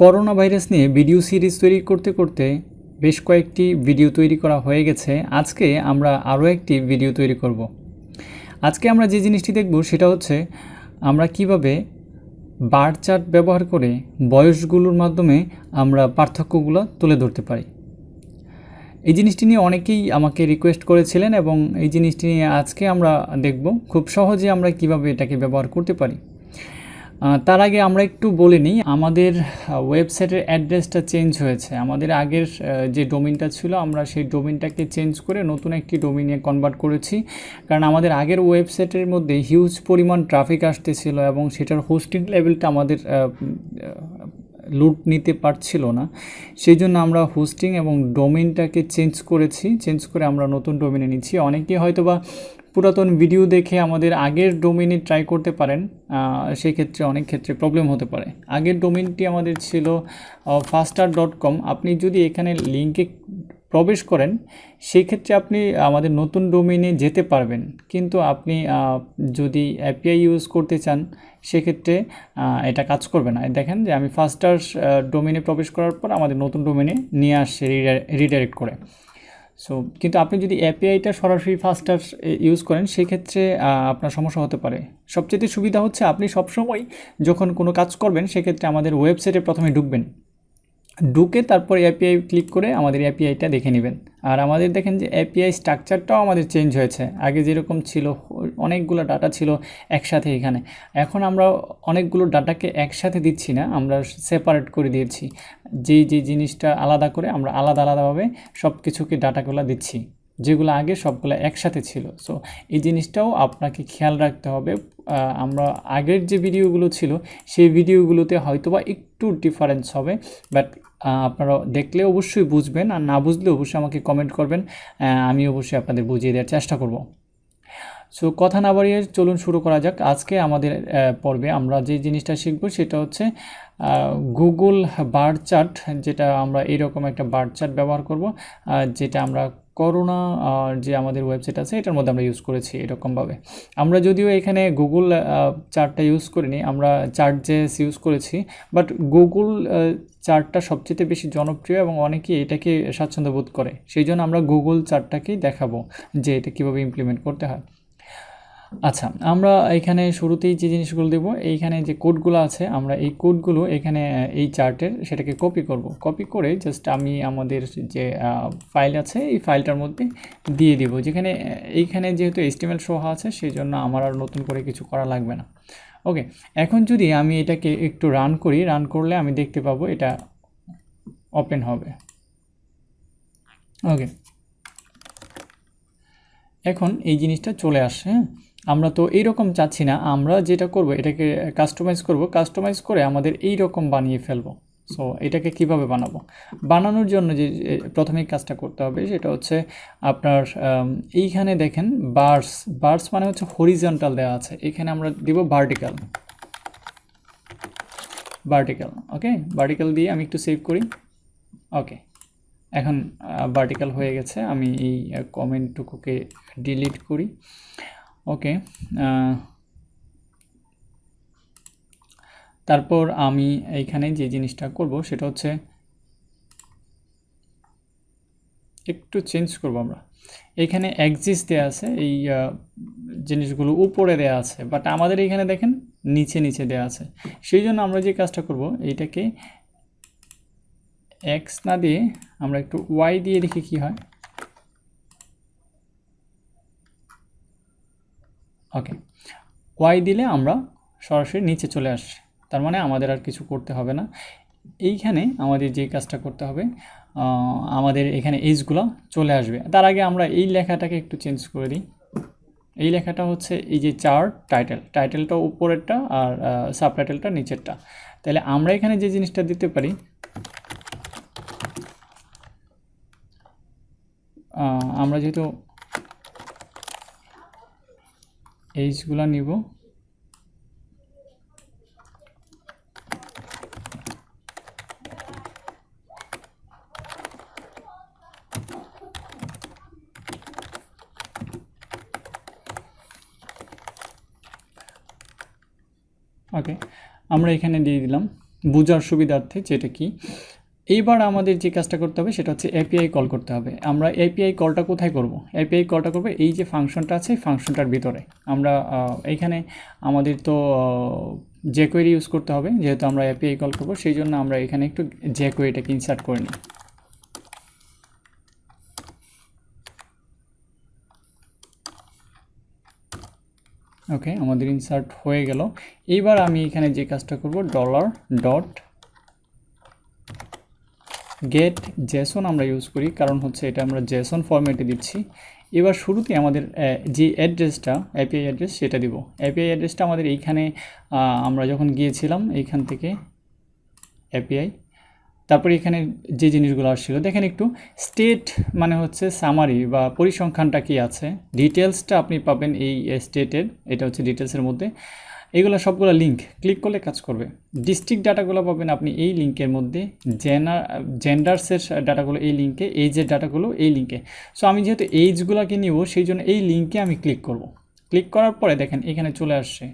Corona virus নিয়ে video series তৈরি করতে করতে বেশ কয়েকটি ভিডিও তৈরি করা হয়ে গেছে। আজকে আমরা আরও একটি ভিডিও তৈরি করব। আজকে আমরা যে জিনিসটি দেখব সেটা হচ্ছে আমরা কিভাবে বার চার্ট ব্যবহার করে বয়সগুলোর মাধ্যমে আমরা পার্থক্যগুলো তুলে ধরতে পারি। এই জিনিসটি নিয়ে অনেকেই আমাকে রিকোয়েস্ট করেছিলেন এবং এই জিনিসটি নিয়ে আজকে আমরা দেখব খুব সহজে আমরা কিভাবে এটাকে ব্যবহার করতে পারি। তার আগে আমরা একটু বলে নিই, আমাদের ওয়েবসাইটের অ্যাড্রেসটা চেঞ্জ হয়েছে। আমাদের আগের যে ডোমেইনটা ছিল আমরা সেই ডোমেইনটাকে চেঞ্জ করে নতুন একটি ডোমেইনে কনভার্ট করেছি, কারণ আমাদের আগের ওয়েবসাইটের মধ্যে হিউজ পরিমাণ ট্রাফিক আসতেছিল এবং সেটার হোস্টিং লেভেলটা আমাদের লুট নিতে পারছিল না। সেই জন্য আমরা হোস্টিং এবং ডোমেইনটাকে চেঞ্জ করে আমরা নতুন ডোমেইনে নিচ্ছি। অনেকেই হয়তোবা পুরাতন ভিডিও দেখে আমাদের আগের ডোমেইনে ট্রাই করতে পারেন, সেক্ষেত্রে অনেক ক্ষেত্রে প্রবলেম হতে পারে। আগের ডোমেইনটি আমাদের ছিল faster.com। আপনি যদি এখানে লিঙ্কে প্রবেশ করেন সেক্ষেত্রে আপনি আমাদের নতুন ডোমেইনে যেতে পারবেন, কিন্তু আপনি যদি এপিআই ইউজ করতে চান সেক্ষেত্রে এটা কাজ করবে না। দেখেন যে আমি ফাস্টার ডোমেইনে প্রবেশ করার পর আমাদের নতুন ডোমেইনে নিয়ে আসছে রিডাইরেক্ট করে। সো কিন্তু আপনি যদি এপিআইটা সরাসরি ফাস্টার ইউজ করেন সেক্ষেত্রে আপনার সমস্যা হতে পারে। সবচেয়ে সুবিধা হচ্ছে আপনি সবসময় যখন কোনো কাজ করবেন সেক্ষেত্রে আমাদের ওয়েবসাইটে প্রথমে ঢুকে তারপর এপিআই ক্লিক করে আমাদের এপিআইটা দেখে নেবেন। আর আমাদের দেখেন যে এপিআই স্ট্রাকচারটাও আমাদের চেঞ্জ হয়েছে। আগে যেরকম ছিল অনেকগুলো ডাটা ছিল একসাথে, এখানে এখন আমরা অনেকগুলো ডাটাকে একসাথে দিচ্ছি না, আমরা সেপারেট করে দিয়েছি। যেই জিনিসটা আলাদা করে আমরা আলাদাভাবে সব কিছুকে ডাটাগুলো দিচ্ছি, যেগুলো আগে সবগুলো একসাথে ছিল। সো এই জিনিসটাও আপনাকে খেয়াল রাখতে হবে। আমরা আগের যে ভিডিওগুলো ছিল সেই ভিডিওগুলোতে হয়তোবা একটু ডিফারেন্স হবে, বাট আপনারা দেখলে অবশ্যই বুঝবেন, আর না বুঝলে অবশ্যই আমাকে কমেন্ট করবেন, আমি অবশ্যই আপনাদের বুঝিয়ে দেওয়ার চেষ্টা করব। সো কথা না বাড়িয়ে চলুন শুরু করা যাক। আজকে আমাদের পর্বে আমরা যে জিনিসটা শিখব সেটা হচ্ছে গুগল বার চার্ট, যেটা আমরা এইরকম একটা বার চার্ট ব্যবহার করব, যেটা আমরা করোনা যে আমাদের ওয়েবসাইট আছে এটার মধ্যে আমরা ইউজ করেছি এরকমভাবে। আমরা যদিও এখানে গুগল চার্টটা ইউজ করিনি, আমরা চার্ট.js ইউজ করেছি, বাট গুগল চার্টটা সবচেয়ে বেশি জনপ্রিয় এবং অনেকেই এটাকে স্বাচ্ছন্দ্য বোধ করে। সেই জন্য আমরা গুগল চার্টটাকেই দেখাবো যে এটা কীভাবে ইমপ্লিমেন্ট করতে হয়। আচ্ছা, আমরা এখানে শুরুতেই যে জিনিসগুলো দেবো, এইখানে যে কোডগুলো আছে আমরা এই কোডগুলো এখানে এই চার্টের সেটাকে কপি করে জাস্ট আমি আমাদের যে ফাইল আছে এই ফাইলটার মধ্যে দিয়ে দিব, যেখানে এইখানে যেহেতু HTML সহ আছে সেই জন্য আমার আর নতুন করে কিছু করা লাগবে না। ওকে, এখন যদি আমি এটাকে একটু রান করলে আমি দেখতে পাবো এটা ওপেন হবে। ওকে, এখন এই জিনিসটা চলে আসছে। আমরা তো এইরকম চাচ্ছি না, আমরা যেটা করব এটাকে কাস্টমাইজ করে আমাদের এই রকম বানিয়ে ফেলবো। সো এটাকে কিভাবে বানানোর জন্য যে প্রথমেই কাজটা করতে হবে সেটা হচ্ছে আপনার এইখানে দেখেন বার্স মানে হচ্ছে হরিজন্টাল দেওয়া আছে, এখানে আমরা দিব ভার্টিক্যাল। ওকে, ভার্টিক্যাল দিয়ে আমি একটু সেভ করি। ওকে, এখন ভার্টিক্যাল হয়ে গেছে। আমি এই কমেন্টটুকুকে ডিলিট করি। ওকে, তারপর আমি এইখানে যে জিনিসটা করব সেটা হচ্ছে একটু চেঞ্জ করব। আমরা এখানে এক্সিস দেওয়া আছে, এই জিনিসগুলো উপরে দেওয়া আছে, বাট আমাদের এখানে দেখেন নিচে দেওয়া আছে। সেই জন্য আমরা যে কাজটা করব এইটাকে এক্স না দিয়ে আমরা একটু ওয়াই দিয়ে দেখি কি হয়। ওকে, ওয়াই দিলে আমরা সরাসরি নিচে চলে আসছি, তার মানে আমাদের আর কিছু করতে হবে না। এইখানে আমাদের যে কাজটা করতে হবে, আমাদের এখানে এইজগুলো চলে আসবে। তার আগে আমরা এই লেখাটাকে একটু চেঞ্জ করে দিই। এই লেখাটা হচ্ছে এই যে চার্ট টাইটেলটা উপরেরটা আর সাবটাইটেলটা নিচেরটা। তাহলে আমরা এখানে যে জিনিসটা দিতে পারি, আমরা যেহেতু এইজগুলো নিব, ওকে আমরা এখানে দিয়ে দিলাম বোঝার সুবিধার্থে যেটা কি। এইবার আমাদের যে কাজটা করতে হবে সেটা হচ্ছে এপিআই কল করতে হবে। আমরা এপিআই কলটা কোথায় করব? এপিআই কলটা করব এই যে ফাংশনটা আছে ফাংশনটার ভিতরে। আমরা এইখানে আমাদের তো jQuery ইউজ করতে হবে, যেহেতু আমরা এপিআই কল করব সেই জন্য আমরা এখানে একটু jQueryটাকে ইনসার্ট করে নিই। ওকে, আমাদের ইনসার্ট হয়ে গেল। এইবার আমি এখানে যে কাজটা করব $get জেসন আমরা ইউজ করি, কারণ হচ্ছে এটা আমরা জেসন ফরম্যাটে দিচ্ছি। এবার শুরুতে আমাদের যে অ্যাড্রেসটা এপিআই অ্যাড্রেস সেটা দিব। এপিআই অ্যাড্রেসটা আমাদের এইখানে আমরা যখন গিয়েছিলাম এইখান থেকে এপিআই, তারপরে এখানে যে জিনিসগুলো আসছিল দেখেন একটু স্টেট মানে হচ্ছে সামারি বা পরিসংখ্যানটা কি আছে, ডিটেলসটা আপনি পাবেন এই স্টেটের, এটা হচ্ছে ডিটেলসের মধ্যে। এগুলো সবগুলো লিঙ্ক ক্লিক করলে কাজ করবে। ডিস্ট্রিক্ট ডাটাগুলো পাবেন আপনি এই লিঙ্কের মধ্যে, জেন্ডার্সের ডাটাগুলো এই লিঙ্কে, এইজের ডাটাগুলো এই লিঙ্কে। সো আমি যেহেতু এইজগুলোকে নিব সেই জন্য এই লিঙ্কে আমি ক্লিক করব। ক্লিক করার পরে দেখেন এখানে চলে আসছে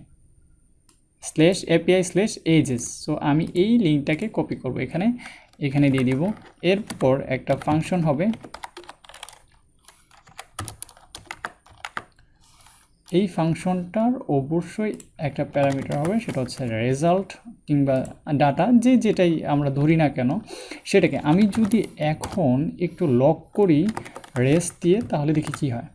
/API/ages। সো আমি এই লিঙ্কটাকে কপি করব, এখানে দিয়ে দিব। এরপর একটা ফাংশন হবে, এই ফাংশনটার অবশ্যই একটা প্যারামিটার হবে, সেটা হচ্ছে রেজাল্ট কিংবা ডাটা, যেটাই আমরা ধরি না কেন সেটাকে। আমি যদি এখন একটু লক করি রেস দিয়ে, তাহলে দেখি কি হয়।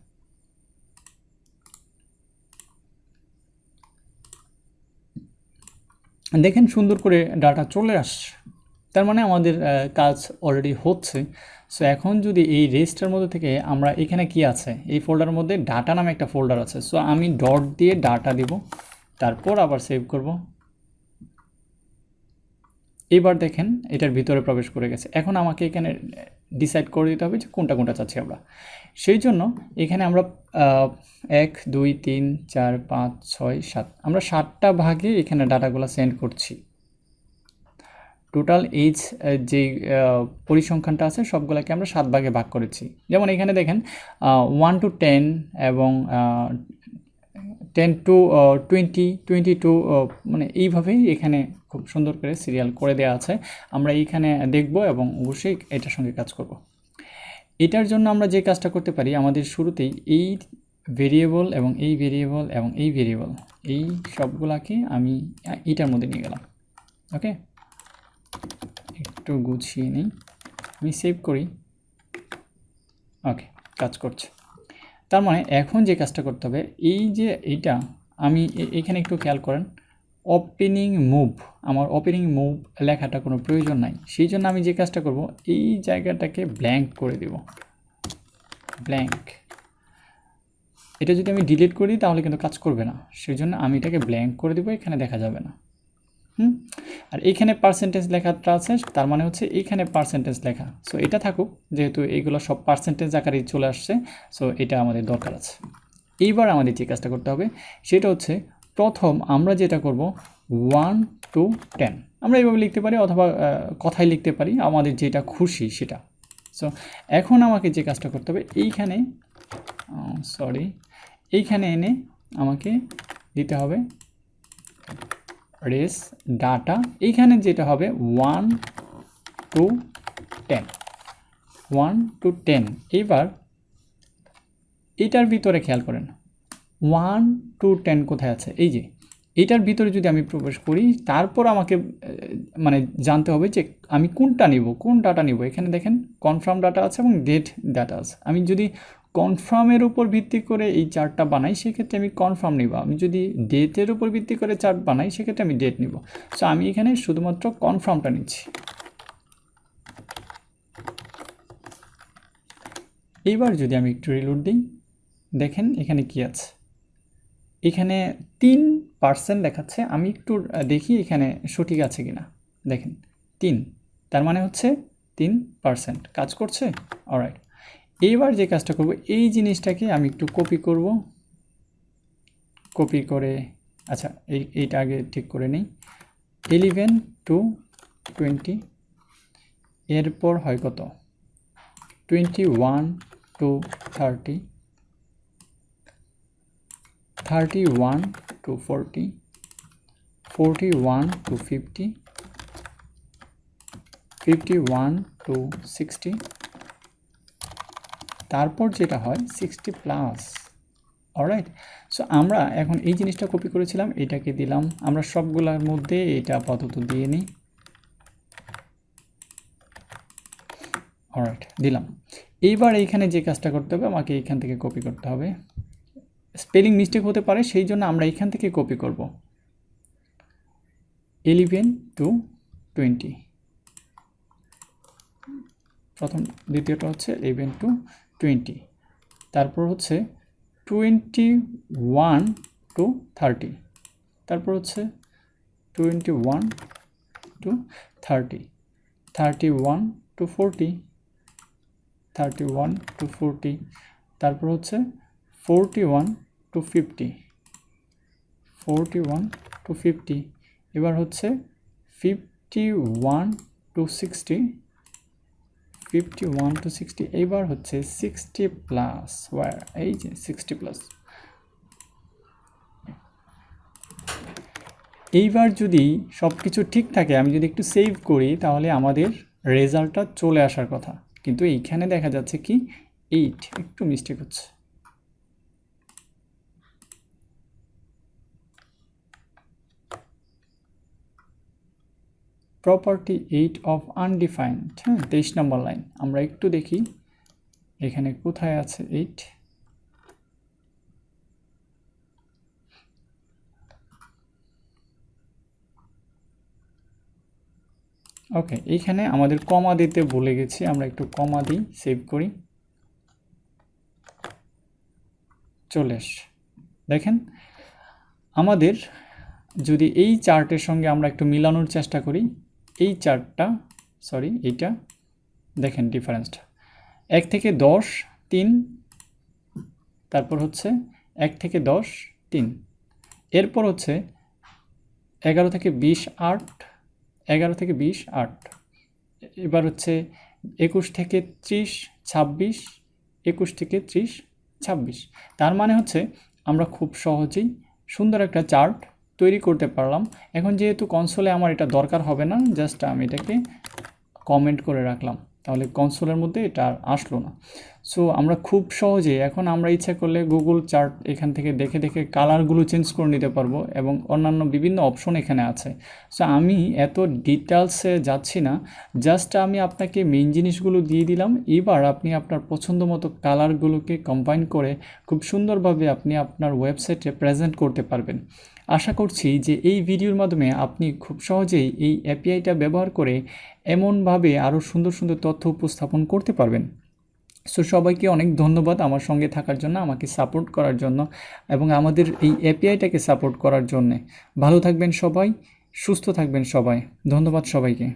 দেখেন সুন্দর করে ডাটা চলে আসছে, তার মানে আমাদের কাজ অলরেডি হচ্ছে। সো এখন যদি এই রেজিস্টার মধ্যে থেকে আমরা এখানে কি আছে, এই ফোল্ডারের মধ্যে ডাটা নামে একটা ফোল্ডার আছে। সো আমি ডট দিয়ে ডাটা দিব, তারপর আবার সেভ করব। এবার দেখেন এটার ভিতরে প্রবেশ করে গেছে। এখন আমাকে এখানে ডিসাইড করে দিতে হবে যে কোনটা কোনটা চাচ্ছি আমরা। সেই জন্য এখানে আমরা 1 2 3 4 5 6 7 আমরা 7টা ভাগে এখানে ডাটাগুলো সেন্ড করছি। টোটাল এইজ যে পরিসংখ্যানটা আছে সবগুলোকে আমরা 7 ভাগে ভাগ করেছি। যেমন এখানে দেখেন 1 to 10 এবং 10 to 20, 20 to মানে এইভাবেই এখানে খুব সুন্দর করে সিরিয়াল করে দেওয়া আছে। আমরা এইখানে দেখব এবং অবশ্যই এটার সঙ্গে কাজ করব। এটার জন্য আমরা যে কাজটা করতে পারি, আমাদের শুরুতেই এই ভেরিয়েবল এবং এই ভেরিয়েবল এবং এই ভেরিয়েবল এই সবগুলাকে আমি এটার মধ্যে নিয়ে গেলাম। ওকে, একটু গুছিয়ে নিই, আমি সেভ করি। ওকে, কাজ করছে। তার মানে এখন যে কাজটা করতে হবে, এই যে এইটা আমি এখানে একটু খেয়াল করেন, ওপেনিং মুভ, আমার ওপেনিং মুভ লেখাটা কোনো প্রয়োজন নাই। সেই জন্য আমি যে কাজটা করব, এই জায়গাটাকে ব্ল্যাঙ্ক করে দেব, ব্ল্যাঙ্ক। এটা যদি আমি ডিলিট করি তাহলে কিন্তু কাজ করবে না, সেই জন্য আমি এটাকে ব্ল্যাঙ্ক করে দেবো, এখানে দেখা যাবে না। আর এইখানে পার্সেন্টেজ লেখাটা আছে, তার মানে হচ্ছে এইখানে পার্সেন্টেজ লেখা। সো এটা থাকুক, যেহেতু এইগুলো সব পার্সেন্টেজ আকারে চলে আসছে, সো এটা আমাদের দরকার আছে। এইবার আমাদের যে কাজটা করতে হবে সেটা হচ্ছে, প্রথম আমরা যেটা করব 1 to 10 আমরা এইভাবে লিখতে পারি, অথবা কথায় লিখতে পারি, আমাদের যেটা খুশি সেটা। সো এখন আমাকে যে কাজটা করতে হবে, এইখানে এইখানে এনে আমাকে দিতে হবে রেস ডাটা। এইখানে যেটা হবে 1 to 10, 1 to 10। এইবার এটার ভিতরে খেয়াল করেন 1 to 10 কোথায় আছে, এই যে এটার ভিতরে যদি আমি প্রবেশ করি, তারপর আমাকে মানে জানতে হবে যে আমি কোনটা নিব, কোন ডাটা নিব। এখানে দেখেন কনফার্ম ডাটা আছে এবং ডেট ডাটা আছে। আমি যদি কনফার্মের উপর ভিত্তি করে এই চার্টটা বানাই, সেক্ষেত্রে আমি কনফার্ম নিব। আমি যদি ডেটের উপর ভিত্তি করে চার্ট বানাই, সেক্ষেত্রে আমি ডেট নিব। সো আমি এখানে শুধুমাত্র কনফার্মটা নিচ্ছি। এইবার যদি আমি একটু রিলোড দিই, দেখেন এখানে কি আছে, এখানে 3% দেখাচ্ছে। আমি একটু দেখি এখানে সঠিক আছে কিনা। দেখেন 3, তার মানে হচ্ছে 3% কাজ করছে। অলরাইট, এইবার যে কাজটা করব, এই জিনিসটাকে আমি একটু কপি করব, কপি করে আচ্ছা এইটা আগে ঠিক করে নিই। 11 to 20, এরপর হয় কত, 21 to 30, 31 to 40, 41 to 50, 51 to 60, তারপর যেটা হয় 60 প্লাস। অলরাইট, সো আমরা এখন এই জিনিসটা কপি করেছিলাম, এটাকে দিলাম, আমরা সবগুলোর মধ্যে এটা আপাতত দিয়ে নিই। অলরাইট, দিলাম। এইবার এইখানে যে কাজটা করতে হবে, আমাকে এইখান থেকে কপি করতে হবে। স্পেলিং মিস্টেক হতে পারে, সেই জন্য আমরা এইখান থেকে কপি করব। 11 to 20, প্রথম, দ্বিতীয়টা হচ্ছে 11 to 20, তারপর হচ্ছে 21 to 30, তারপর হচ্ছে 21 to 30, 31 to 40, 31 to 40, তারপর হচ্ছে 41 to 50, 41 to 50, এবার হচ্ছে 51 to 60, 51 to 60, এবার হচ্ছে 60 প্লাস, ওয়ার এই যে 60 প্লাস। এইবার যদি সব কিছু ঠিক থাকে, আমি যদি একটু সেভ করি, তাহলে আমাদের রেজাল্টটা চলে আসার কথা, কিন্তু এইখানে দেখা যাচ্ছে কি 8, একটু মিস্টেক হচ্ছে। প্রপার্টি 8 অফ আনডিফাইন্ড, হ্যাঁ, 23 নম্বর লাইন। আমরা একটু দেখি এখানে কোথায় আছে 8। ওকে, এইখানে আমাদের কমা দিতে ভুলে গেছি, আমরা একটু কমা দিই, সেভ করি, চলে আস। দেখেন আমাদের যদি এই চার্টের সঙ্গে আমরা একটু মিলানোর চেষ্টা করি, এই চার্টটা, সরি এইটা, দেখেন ডিফারেন্সটা 1 থেকে 10 3, তারপর হচ্ছে 1 থেকে 10 3, এরপর হচ্ছে 11 থেকে 20 8, 11 থেকে 20 8, এবার হচ্ছে 21 থেকে 30 26, 21 থেকে 30 26। তার মানে হচ্ছে আমরা খুব সহজেই সুন্দর একটা চার্ট তৈরি করতে পারলাম। এখন যেহেতু কনসোলে আমার এটা দরকার হবে না, জাস্ট আমি এটাকে কমেন্ট করে রাখলাম, তাহলে কনসোলের মধ্যে এটা আর আসলো না। সো আমরা খুব সহজে এখন আমরা ইচ্ছা করলে গুগল চার্ট এখান থেকে দেখে দেখে কালারগুলো চেঞ্জ করে নিতে পারবো, এবং অন্যান্য বিভিন্ন অপশন এখানে আছে। সো আমি এত ডিটেলসে যাচ্ছি না, জাস্ট আমি আপনাকে মেইন জিনিসগুলো দিয়ে দিলাম। এবার আপনি আপনার পছন্দ মতো কালারগুলোকে কম্বাইন করে খুব সুন্দরভাবে আপনি আপনার ওয়েবসাইটে প্রেজেন্ট করতে পারবেন। আশা করছি যে এই ভিডিওর মাধ্যমে আপনি খুব সহজেই এই এপিআইটা ব্যবহার করে এমনভাবে আরও সুন্দর সুন্দর তথ্য উপস্থাপন করতে পারবেন। সো সবাইকে অনেক ধন্যবাদ আমার সঙ্গে থাকার জন্য, আমাকে সাপোর্ট করার জন্য, এবং আমাদের এই এপিআইটাকে সাপোর্ট করার জন্যে। ভালো থাকবেন সবাই, সুস্থ থাকবেন সবাই, ধন্যবাদ সবাইকে।